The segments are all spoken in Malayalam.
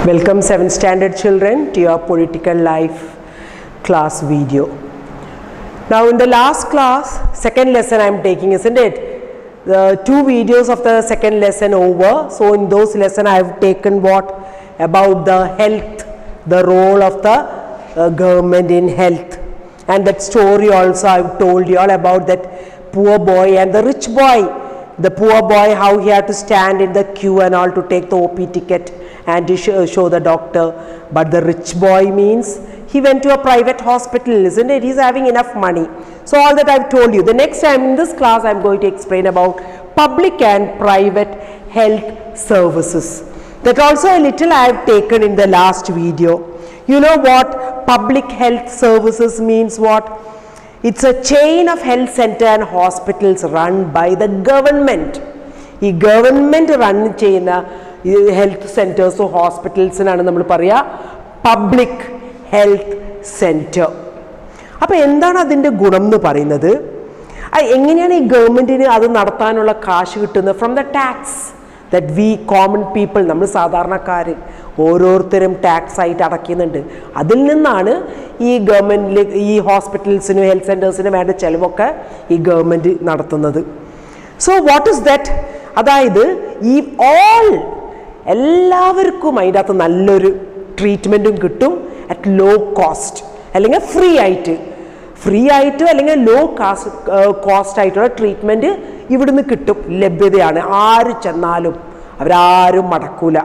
Welcome 7th standard children to your political life class video. Now in the last class, second lesson I am taking, isn't it? The two videos of the second lesson over. So in those lessons I have taken what? About the health, the role of the government in health. And that story also I have told you all about that poor boy and the rich boy. The poor boy, how he had to stand in the queue and all to take the OP ticket and to show the doctor. But the rich boy means he went to a private hospital, isn't it? He's having enough money. So all that I've told you. The next time in this class I'm going to explain about public and private health services. That also a little I have taken in the last video. You know what public health services means what? It's a chain of health center and hospitals run by the government. ഈ ഗവൺമെൻറ് റൺ ചെയ്യുന്ന ഹെൽത്ത് സെൻറ്റേഴ്സോ ഹോസ്പിറ്റൽസിനാണ് നമ്മൾ പറയുക പബ്ലിക് ഹെൽത്ത് സെൻറ്റർ. അപ്പോൾ എന്താണ് അതിൻ്റെ ഗുണം എന്ന് പറയുന്നത്? എങ്ങനെയാണ് ഈ ഗവൺമെൻറ്റിന് അത് നടത്താനുള്ള കാശ് കിട്ടുന്നത്? From the tax that we common people, നമ്മൾ സാധാരണക്കാർ ഓരോരുത്തരും ടാക്സ് ആയിട്ട് അടയ്ക്കുന്നുണ്ട്. അതിൽ നിന്നാണ് ഈ ഗവൺമെൻറ്റിൽ ഈ ഹോസ്പിറ്റൽസിനും ഹെൽത്ത് സെൻറ്റേഴ്സിനും വേണ്ട ചിലവൊക്കെ ഈ ഗവൺമെൻറ് നടത്തുന്നത്. So what is that? അതായത് ഈ എല്ലാവർക്കും അതിൻ്റെ അകത്ത് നല്ലൊരു ട്രീറ്റ്മെൻറ്റും കിട്ടും അറ്റ് ലോ കോസ്റ്റ്, അല്ലെങ്കിൽ ഫ്രീ ആയിട്ട് അല്ലെങ്കിൽ ലോ കോസ്റ്റ് ആയിട്ടുള്ള ട്രീറ്റ്മെൻറ്റ് ഇവിടുന്ന് കിട്ടും, ലഭ്യതയാണ്. ആര് ചെന്നാലും അവരാരും മടക്കൂല.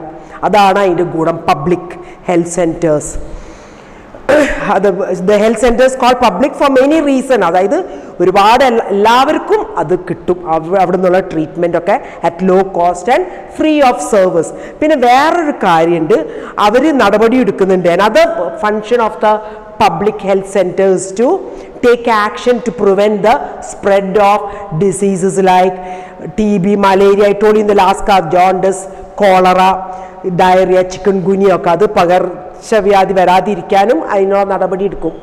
അതാണ് അതിൻ്റെ ഗുണം public health centres. the health centers called public for many reason. അതായത് ഒരുപാട് എല്ലാവർക്കും അത് കിട്ടും അവിടെ നിന്നുള്ള ട്രീറ്റ്മെൻ്റ് ഒക്കെ at low cost and free of service. പിന്നെ വേറൊരു കാര്യമുണ്ട്, അവർ നടപടി എടുക്കുന്നുണ്ട്. another function of the public health centers to take action to prevent the spread of diseases like TB, malaria, I told you in the last class, jaundice, cholera, diarrhea, chikungunya ഒക്കെ അത് പകർച്ചവ്യാധി വരാതിരിക്കാനും അതിനുള്ള നടപടി എടുക്കും.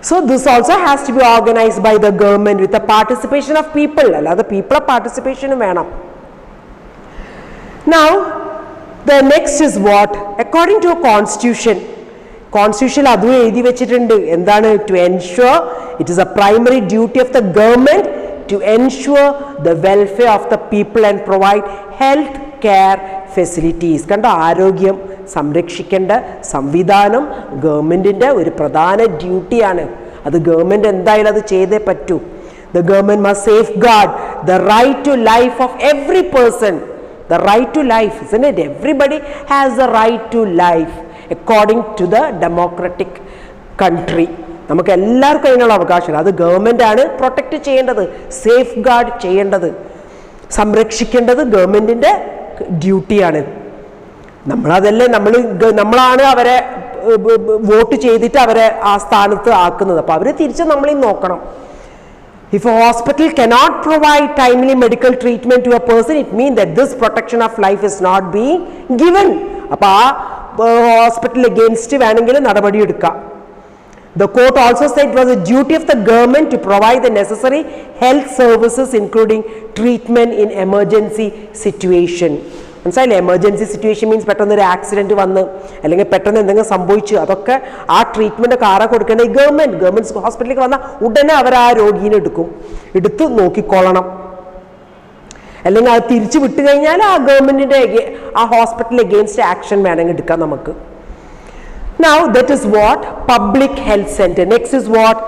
So this also has to be organized by the government with the participation of people. അല്ലാതെ people participation വേണം. Now the next is what? According to a constitution അതും എഴുതി വെച്ചിട്ടുണ്ട്. എന്താണ്? To ensure it is a primary duty of the government to ensure the welfare of the people and provide health care facilities. കണ്ടോ, ആരോഗ്യം സംരക്ഷിക്കേണ്ട സംവിധാനം ഗവൺമെൻറ്റിൻ്റെ ഒരു പ്രധാന ഡ്യൂട്ടിയാണ്. അത് ഗവൺമെൻറ് എന്തായാലും അത് ചെയ്തേ പറ്റൂ. The government must safeguard the right to life of every person. The right to life, isn't it? Everybody has the right to life according to the democratic country. നമുക്ക് എല്ലാവർക്കും അതിനുള്ള അവകാശമാണ്. അത് ഗവൺമെൻറ് ആണ് പ്രൊട്ടക്റ്റ് ചെയ്യേണ്ടത്, സേഫ് ഗാർഡ് ചെയ്യേണ്ടത്, സംരക്ഷിക്കേണ്ടത് ഗവൺമെൻറ്റിൻ്റെ ഡ്യൂട്ടിയാണ്. നമ്മളാണ് അവരെ വോട്ട് ചെയ്തിട്ട് അവരെ ആ സ്ഥാനത്ത് ആക്കുന്നത്. അപ്പോൾ അവർ തിരിച്ച് നമ്മളീ നോക്കണം. If a hospital cannot provide timely medical treatment to a person, it means that this protection of life is not being given. അപ്പോൾ ആ ഹോസ്പിറ്റൽ എഗെയിൻസ്റ്റ് വേണമെങ്കിൽ നടപടി എടുക്കാം. The court also said it was a duty of the government to provide the necessary health services including treatment in emergency situation. മനസ്സിലായില്ലേ? എമർജൻസി സിറ്റുവേഷൻ മീൻസ് പെട്ടെന്നൊരു ആക്സിഡൻറ്റ് വന്ന് അല്ലെങ്കിൽ പെട്ടെന്ന് എന്തെങ്കിലും സംഭവിച്ചു, അതൊക്കെ ആ ട്രീറ്റ്മെൻറ്റ് ഒക്കെ ആരാ കൊടുക്കേണ്ടത്? ഈ ഗവൺമെൻറ് ഹോസ്പിറ്റലിലേക്ക് വന്നാൽ ഉടനെ അവർ ആ രോഗീനെ എടുത്ത് നോക്കിക്കൊള്ളണം. അല്ലെങ്കിൽ അത് തിരിച്ചു വിട്ടു കഴിഞ്ഞാൽ ആ ഗവൺമെൻറ്റിൻ്റെ ആ ഹോസ്പിറ്റൽ എഗെയിൻസ്റ്റ് ആക്ഷൻ വേണമെങ്കിൽ എടുക്കാം നമുക്ക്. Now that is what public health center. Next is what?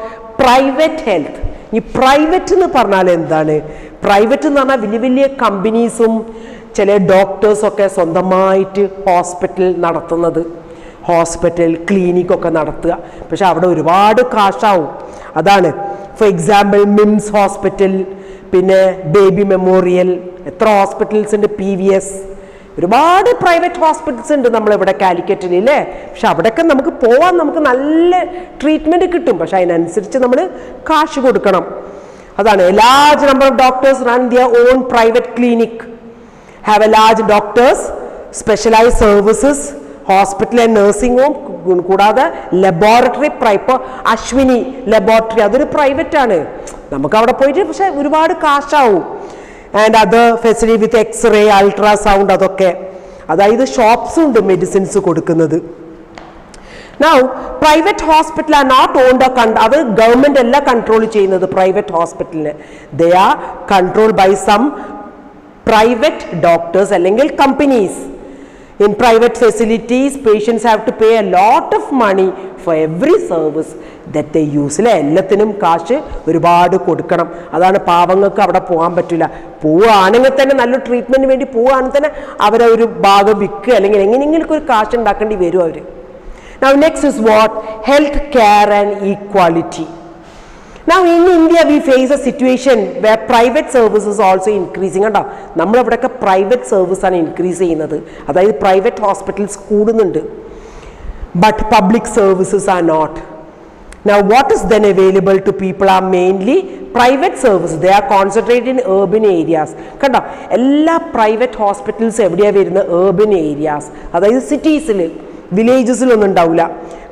Private health. ഈ പ്രൈവറ്റ് എന്ന് പറഞ്ഞാൽ എന്താണ്? പ്രൈവറ്റ് എന്ന് പറഞ്ഞാൽ വലിയ വലിയ കമ്പനീസും ചില ഡോക്ടേഴ്സൊക്കെ സ്വന്തമായിട്ട് ഹോസ്പിറ്റൽ നടത്തുന്നത്, ഹോസ്പിറ്റൽ ക്ലിനിക്കൊക്കെ നടത്തുക. പക്ഷെ അവിടെ ഒരുപാട് കാശാവും. അതാണ് ഫോർ എക്സാമ്പിൾ മിംസ് ഹോസ്പിറ്റൽ, പിന്നെ ബേബി മെമ്മോറിയൽ, എത്ര ഹോസ്പിറ്റൽസ് ഉണ്ട്, PVS, ഒരുപാട് പ്രൈവറ്റ് ഹോസ്പിറ്റൽസ് ഉണ്ട് നമ്മളിവിടെ കാലിക്കറ്റിൽ ഇല്ലേ. പക്ഷെ അവിടെയൊക്കെ നമുക്ക് പോവാൻ നമുക്ക് നല്ല ട്രീറ്റ്മെൻറ്റ് കിട്ടും. പക്ഷെ അതിനനുസരിച്ച് നമ്മൾ കാശ് കൊടുക്കണം. അതാണ് large number of doctors run their own private clinic, have a large doctors, specialized services, hospital and nursing home, കൂടാതെ ലബോറട്ടറി, അശ്വിനി ലബോറട്ടറി, അതൊരു പ്രൈവറ്റ് ആണ്. നമുക്ക് അവിടെ പോയിട്ട് പക്ഷെ ഒരുപാട് കാശാവും. And other facility with x ray, ultrasound, അതൊക്കെ അതായത് ഷോപ്സും ഉണ്ട് മെഡിസിൻസ് കൊടുക്കുന്നത്. Now, private hospital are not owned or അവർ ഗവൺമെന്റ് അല്ല കൺട്രോൾ ചെയ്യുന്നത് പ്രൈവറ്റ് ഹോസ്പിറ്റലിനെ. They are controlled by some private doctors അല്ലെങ്കിൽ companies. In private facilities, patients have to pay a lot of money for every service that they use. എല്ലാത്തിനും കാശ് ഒരുപാട് കൊടുക്കണം. അതാണ് പാവങ്ങൾക്ക് അവിടെ പോകാൻ പറ്റില്ല. പോവുകയാണെങ്കിൽ തന്നെ നല്ല ട്രീറ്റ്മെന്റിന് വേണ്ടി പോവുകയാണെങ്കിൽ തന്നെ അവരെ ഒരു ഭാഗം വിൽക്കുക അല്ലെങ്കിൽ എങ്ങനെയെങ്കിലും ഒരു കാശ് ഉണ്ടാക്കേണ്ടി വരും അവർ. Now next is what? Health care and equality. Now in India we face a situation where private services also increasing. കണ്ടോ നമ്മളിവിടെയൊക്കെ പ്രൈവറ്റ് സർവീസ് ആണ് ഇൻക്രീസ് ചെയ്യുന്നത്, അതായത് പ്രൈവറ്റ് ഹോസ്പിറ്റൽസ് കൂടുന്നുണ്ട്. But public services are not. Now what is then available to people are mainly private services. They are concentrated in urban areas. കണ്ടോ എല്ലാ പ്രൈവറ്റ് ഹോസ്പിറ്റൽസ് എവിടെയാണ് വരുന്നത്? urban areas, അതായത് സിറ്റീസിൽ, വില്ലേജസിലൊന്നും ഉണ്ടാവില്ല.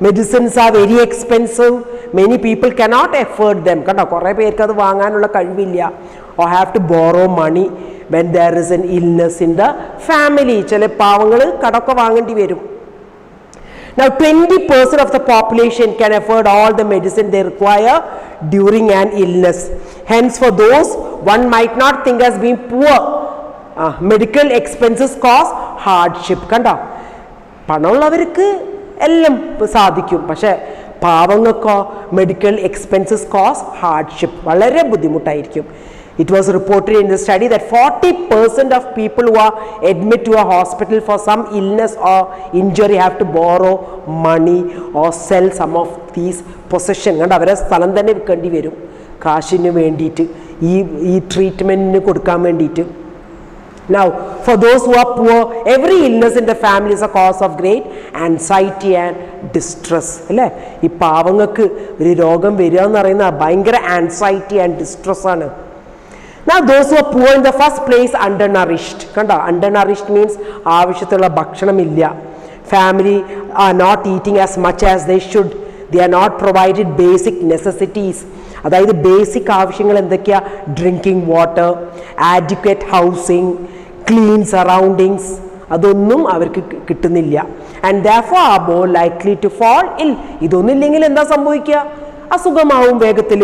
Medicines are very expensive. Many people cannot afford them. കണ്ടോ കുറേ പേർക്ക് അത് വാങ്ങാനുള്ള കഴിവില്ല. Or have to borrow money when there is an illness in the family. ചില പാവങ്ങൾ കടമൊക്കെ വാങ്ങേണ്ടി വരും. Now 20% of the population can afford all the medicine they require during an illness. Hence for those one might not think as being poor, medical expenses cause hardship. കണ്ടോ പണമുള്ളവർക്ക് എല്ലാം സാധിക്കും, പക്ഷെ പാവങ്ങൾക്കോ മെഡിക്കൽ എക്സ്പെൻസസ് കോസ് ഹാർഡ്ഷിപ്പ്, വളരെ ബുദ്ധിമുട്ടായിരിക്കും. It was reported in the study that 40% of people who are admitted to a hospital for some illness or injury have to borrow money or sell some of these possessions. കണ്ട് അവരെ സ്ഥലം തന്നെ വിൽക്കേണ്ടി വരും കാശിന് വേണ്ടിയിട്ട്, ഈ ട്രീറ്റ്മെൻറ്റിന് കൊടുക്കാൻ വേണ്ടിയിട്ട്. Now, for those who are poor, every illness in the family is a cause of great anxiety and distress. അല്ലേ, ഈ പാവങ്ങൾക്ക് ഒരു രോഗം വരിക എന്ന് പറയുന്നത് ഭയങ്കര ആൻസൈറ്റി ആൻഡ് ഡിസ്ട്രെസ് ആണ്. Now, those who are poor in the first place, undernourished. കണ്ടോ undernourished means ആവശ്യത്തിലുള്ള ഭക്ഷണമില്ല. Family are not eating as much as they should. They are not provided basic necessities. അതായത് ബേസിക് ആവശ്യങ്ങൾ എന്തൊക്കെയാ? Drinking water, adequate housing, clean surroundings, അതൊന്നും അവർക്ക് കിട്ടുന്നില്ല. And therefore are more likely to fall ill. ഇതൊന്നും ഇല്ലെങ്കിൽ എന്താ സംഭവിക്കുക? അസുഖമാവും വേഗത്തിൽ.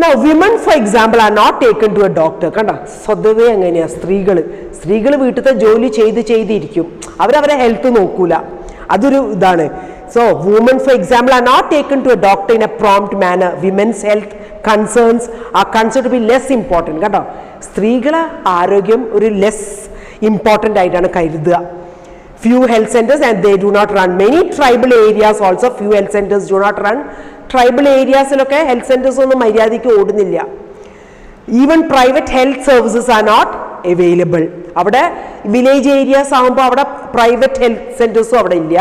Now women for example are not taken to a doctor. കണ്ട സ്വതവേ എങ്ങനെയാ സ്ത്രീകൾ വീട്ടിലത്തെ ജോലി ചെയ്തിരിക്കും, അവരവരെ ഹെൽത്ത് നോക്കൂല, അതൊരു ഇതാണ്. So women for example are not taken to a doctor in a prompt manner. Women's health concerns are considered to be less important. കണ്ടോ സ്ത്രീകളെ ആരോഗ്യം ഒരു ലെസ് ഇമ്പോർട്ടൻ്റ് ആയിട്ടാണ് കരുതുക. Few health centers and they do not run. Many tribal areas also few health centers do not run. Tribal ഏരിയാസിലൊക്കെ ഹെൽത്ത് സെൻറ്റേഴ്സ് ഒന്നും മര്യാദയ്ക്ക് ഓടുന്നില്ല. Even private health services are not available. അവിടെ വില്ലേജ് ഏരിയാസ് ആകുമ്പോൾ അവിടെ പ്രൈവറ്റ് ഹെൽത്ത് സെൻറ്റേഴ്സും അവിടെ ഇല്ല,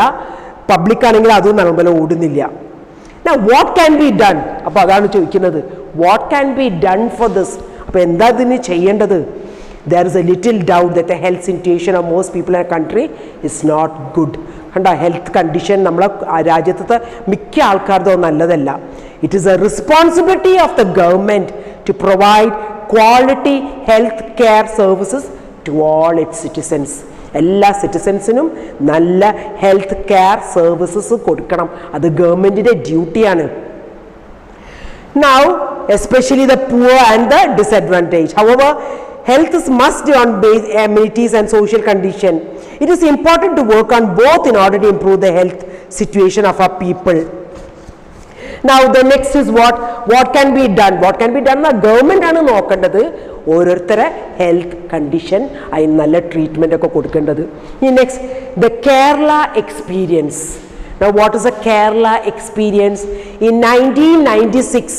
പബ്ലിക് ആണെങ്കിൽ അതും നല്ലപോലെ ഓടുന്നില്ല. Now what can be done? അപ്പോൾ അതാണ് ചോദിക്കുന്നത്, what can be done for this? അപ്പോൾ എന്താ ഇതിന് ചെയ്യേണ്ടത്? There is a little doubt that the health situation of most people in a country is not good. കണ്ട ഹെൽത്ത് കണ്ടീഷൻ നമ്മളെ രാജ്യത്തെ മിക്ക ആൾക്കാരുടെ നല്ലതല്ല. It is a responsibility of the government to provide quality health care services to all its citizens. എല്ലാ സിറ്റിസൻസിനും നല്ല ഹെൽത്ത് കെയർ സർവീസസ് കൊടുക്കണം, അത് ഗവൺമെൻറ്റിൻ്റെ ഡ്യൂട്ടിയാണ്. Now especially the poor and the disadvantaged. However, health is must on base amenities and social condition. It is important to work on both in order to improve the health situation of our people. Now the next is what can be done? What can be done? The government ആണ് നോക്കേണ്ടത് ഓരോരുത്തരെ ഹെൽത്ത് കണ്ടീഷൻ അതിന് നല്ല ട്രീറ്റ്മെൻ്റ് ഒക്കെ കൊടുക്കേണ്ടത്. Next, the Kerala experience. Now what is a Kerala experience? In 1996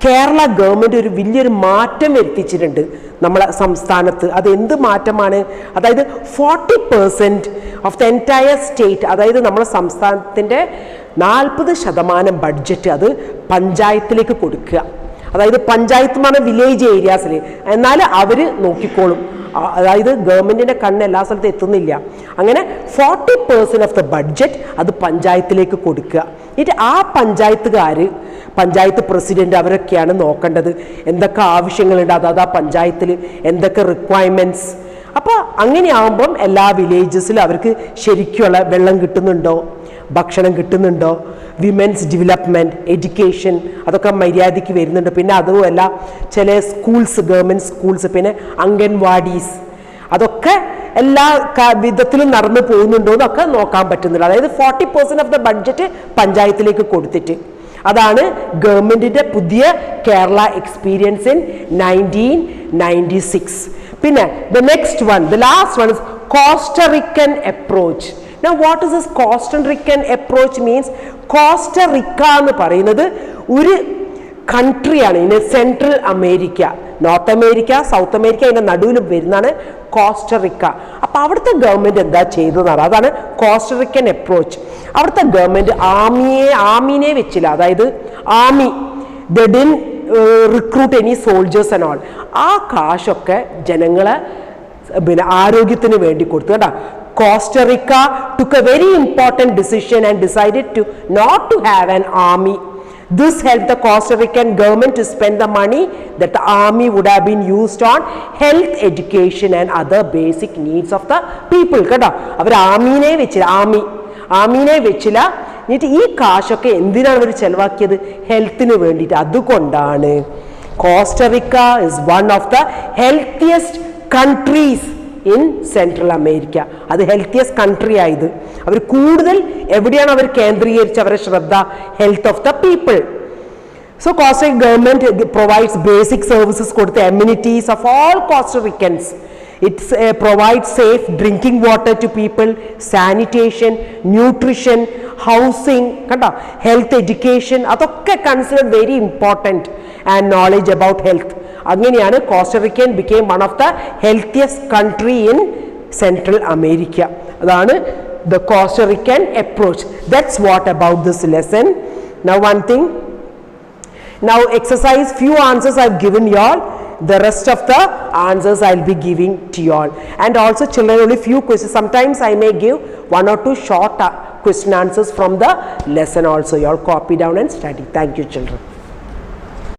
Kerala government ഒരു വലിയൊരു മാറ്റം വരുത്തിച്ചിട്ടുണ്ട് നമ്മളെ സംസ്ഥാനത്ത്. അത് എന്ത് മാറ്റമാണ്? അതായത് 40% ഓഫ് ദ എൻറ്റയർ സ്റ്റേറ്റ്, അതായത് നമ്മുടെ സംസ്ഥാനത്തിൻ്റെ 40% ബഡ്ജറ്റ് അത് പഞ്ചായത്തിലേക്ക് കൊടുക്കുക. അതായത് പഞ്ചായത്തുമാണ് വില്ലേജ് ഏരിയാസിൽ, എന്നാൽ അവർ നോക്കിക്കോളും. അതായത് ഗവൺമെൻറ്റിൻ്റെ കണ്ണ് എല്ലാ സ്ഥലത്തും എത്തുന്നില്ല. അങ്ങനെ 40% ഓഫ് ദ ബഡ്ജറ്റ് അത് പഞ്ചായത്തിലേക്ക് കൊടുക്കുക. എന്നിട്ട് ആ പഞ്ചായത്ത് പ്രസിഡന്റ് അവരൊക്കെയാണ് നോക്കേണ്ടത് എന്തൊക്കെ ആവശ്യങ്ങളുണ്ട്, അതാ പഞ്ചായത്തിൽ എന്തൊക്കെ റിക്വയർമെൻറ്റ്സ് അപ്പോൾ അങ്ങനെയാകുമ്പം എല്ലാ വില്ലേജസിലും അവർക്ക് ശരിക്കുള്ള വെള്ളം കിട്ടുന്നുണ്ടോ, ഭക്ഷണം കിട്ടുന്നുണ്ടോ, വിമൻസ് ഡെവലപ്മെൻറ്റ്, എഡ്യൂക്കേഷൻ അതൊക്കെ മര്യാദയ്ക്ക് വരുന്നുണ്ട്. പിന്നെ അതുമല്ല ചില സ്കൂൾസ്, ഗവൺമെൻറ് സ്കൂൾസ്, പിന്നെ അംഗൻവാടീസ് അതൊക്കെ എല്ലാ വിധത്തിലും നടന്നു പോകുന്നുണ്ടോ എന്നൊക്കെ നോക്കാൻ പറ്റുന്നുണ്ട്. അതായത് 40% ഓഫ് ദ ബഡ്ജറ്റ് പഞ്ചായത്തിലേക്ക് കൊടുത്തിട്ട്. അതാണ് ഗവൺമെൻറ്റിൻ്റെ പുതിയ കേരള എക്സ്പീരിയൻസ് ഇൻ 1996. പിന്നെ the next one, the last one is Costa Rican approach. Now what is this Costa Rican approach means? Costa Rica എന്ന് പറയുന്നത് ഒരു കൺട്രിയാണ് in Central America, North America, South America, അതിൻ്റെ നടുവിൽ വരുന്നതാണ് കോസ്റ്ററിക്ക. അപ്പോൾ അവിടുത്തെ ഗവൺമെൻറ് എന്താ ചെയ്തതാണ്, അതാണ് കോസ്റ്ററിക്കൻ അപ്രോച്ച്. അവിടുത്തെ ഗവൺമെൻറ് ആർമീനെ വെച്ചില്ല, അതായത് army they didn't recruit any soldiers and all. ആ കാശൊക്കെ ജനങ്ങളെ പിന്നെ ആരോഗ്യത്തിന് വേണ്ടി കൊടുത്തു കേട്ടോ. Costa Rica took a very important decision and decided to not to have an army. This helped the Costa Rican government to spend the money that the army would have been used on health, education and other basic needs of the people. കേട്ടോ, അവർ ആർമീനെ വെച്ചില്ല. എന്നിട്ട് ഈ കാശൊക്കെ എന്തിനാണ് അവർ ചെലവാക്കിയത്? ഹെൽത്തിന് വേണ്ടിയിട്ട്. അതുകൊണ്ടാണ് Costa Rica is one of the healthiest countries in Central America. അത് ഹെൽത്തിയസ്റ്റ് കൺട്രി ആയത് അവർ കൂടുതൽ എവിടെയാണ് അവർ കേന്ദ്രീകരിച്ച് അവരുടെ ശ്രദ്ധ? Health of the people. So Costa Rica government provides basic services കൊടുത്ത് amenities of all Costa Ricans. It's provide safe drinking water to people, sanitation, nutrition, housing, കണ്ടോ, ഹെൽത്ത്, എഡ്യൂക്കേഷൻ അതൊക്കെ considered very important and knowledge about health. അങ്ങനെയാണ് Costa Rican became one of the healthiest country in Central America. അതാണ് the Costa Rican approach. That's what about this lesson. Now one thing, now exercise few answers I've given you all. The rest of the answers I'll be giving to you all. And also children, only few questions. Sometimes I may give 1 or 2 short question answers from the lesson also. You all copy down and study. Thank you children.